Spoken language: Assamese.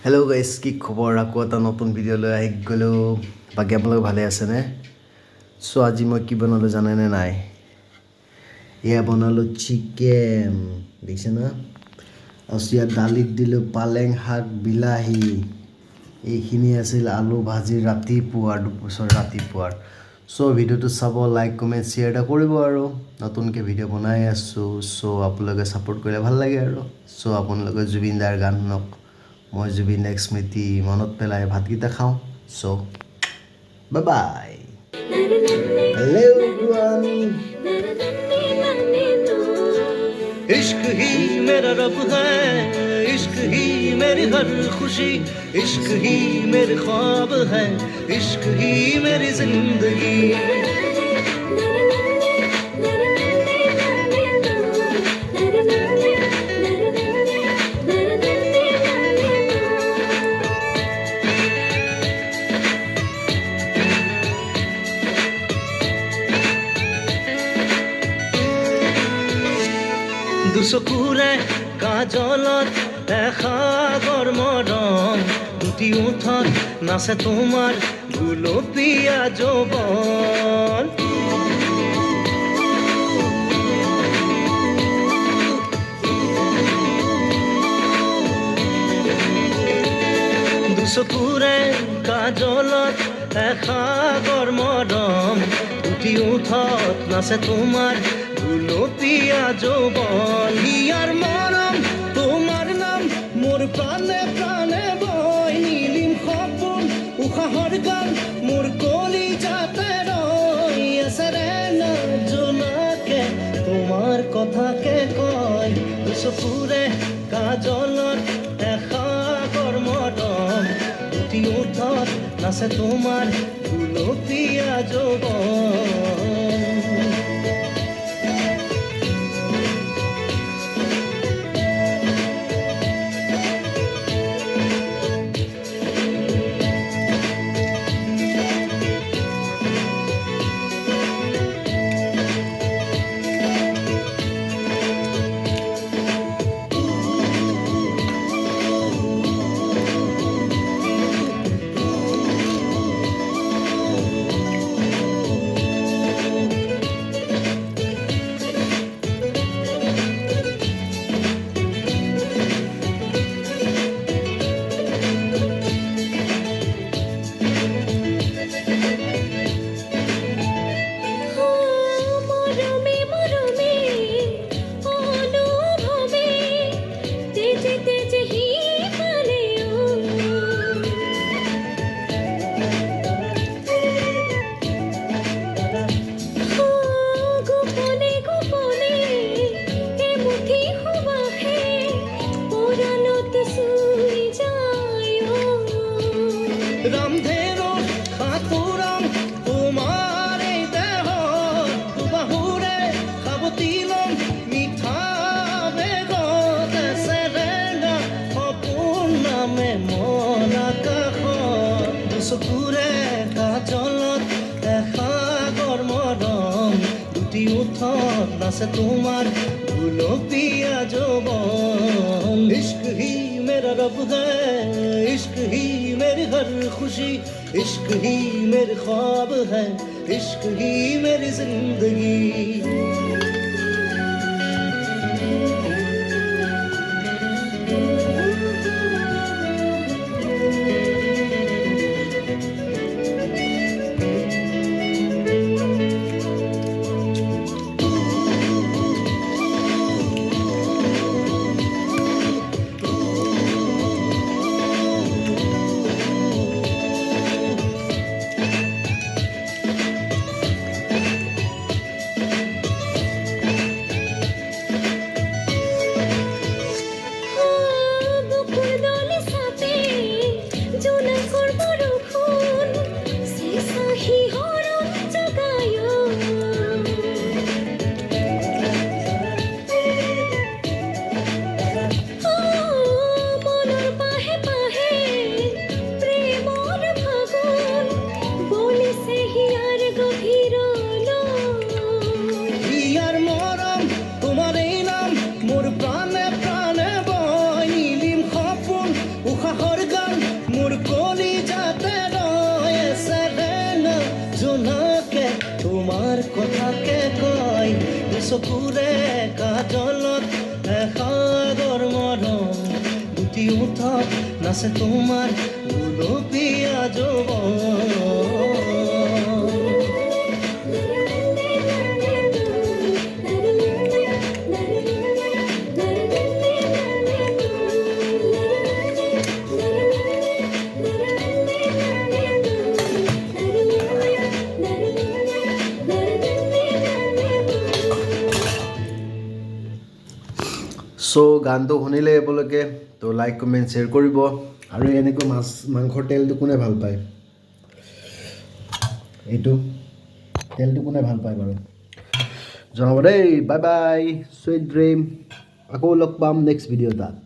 হেল্ল' গাইজ, কি খবৰ? আকৌ এটা নতুন ভিডিঅ'লৈ আহি গ'লোঁ। বাকী আপোনালোক ভালে আছেনে? চ' আজি মই কি বনালোঁ জানেনে নাই? এয়া বনালোঁ চিকেন, দেখিছে না? আৰু ইয়াত দালিত দিলোঁ পালেং শাক, বিলাহী। এইখিনি আছিল আলু ভাজি ৰাতিপুৱাৰ চ' ভিডিঅ'টো চাব, লাইক কমেণ্ট শ্বেয়াৰ এটা কৰিব আৰু নতুনকৈ ভিডিঅ' বনাই আছোঁ। চ' আপোনালোকে ছাপোৰ্ট কৰিলে ভাল লাগে আৰু চ' আপোনালোকে জুবিন দাৰ গান শুনক। মই জুবিন দাক স্মৃতি মনত পেলাই ভাতকেইটা খাওঁ। চ' বাই বাই। Hello' everyone. इश्क ही मेरा रब है, इश्क ही मेरी हर खुशी, इश्क ही मेरे ख्वाब है, इश्क ही मेरी जिंदगी। দুচকুৰে কাজলত দেখা গৰমৰম, দুটি ওঠত নাচে তোমাৰ গুলপীয়া যৌৱন। দুচকুৰে কাজলত দেখা গৰমৰম, দুটি ওঠত নাচে তোমাৰ গুলপীয়া যৌৱন। ইয়াৰ মৰম তোমাৰ নাম মোৰ প্ৰাণে প্ৰাণে বয়, নীলিম সপোন উশাহৰ গান মোৰ কলিজাতে ৰয়। এছেৰে জোনাকে তোমাৰ কথাকে কয়, চকুৰে কাজলত দেখা গৰমৰম, দুটি ওঠত নাচে তোমাৰ গুলপীয়া যৌৱন। ৰামধেনু সাঁতোৰাম তোমাৰ এই দেহ, দুবাহুৰে সাৱটি ল'ম মিঠা বেগত, চেৰেঙা সপোন নামে মন আকাশত, দুচকুৰে কাজলত দেখা গৰমৰম, দুটি ওঠত নাচে তোমাৰ গুলপীয়া যৌৱন। ইশ্ক ही मेरा रब है, इश्क ही मेरी हर खुशी, इश्क ही मेरे ख्वाब है, इश्क ही मेरी जिंदगी। চকুৰে কাজলত সাগৰ মৰম দুটি ওঠত নাচে তোমাৰ গুলপীয়া যৌৱন চ' গানটো শুনিলে এবোৰলৈকে তো লাইক কমেণ্ট শ্বেয়াৰ কৰিব আৰু এনেকৈ মাছ মাংসৰ তেলটো কোনে ভাল পায় এইটো তেলটো কোনে ভাল পায় বাৰু জনাব দেই বাই বাই চুইট ড্ৰিম আকৌ লগ পাম নেক্সট ভিডিঅ' এটাত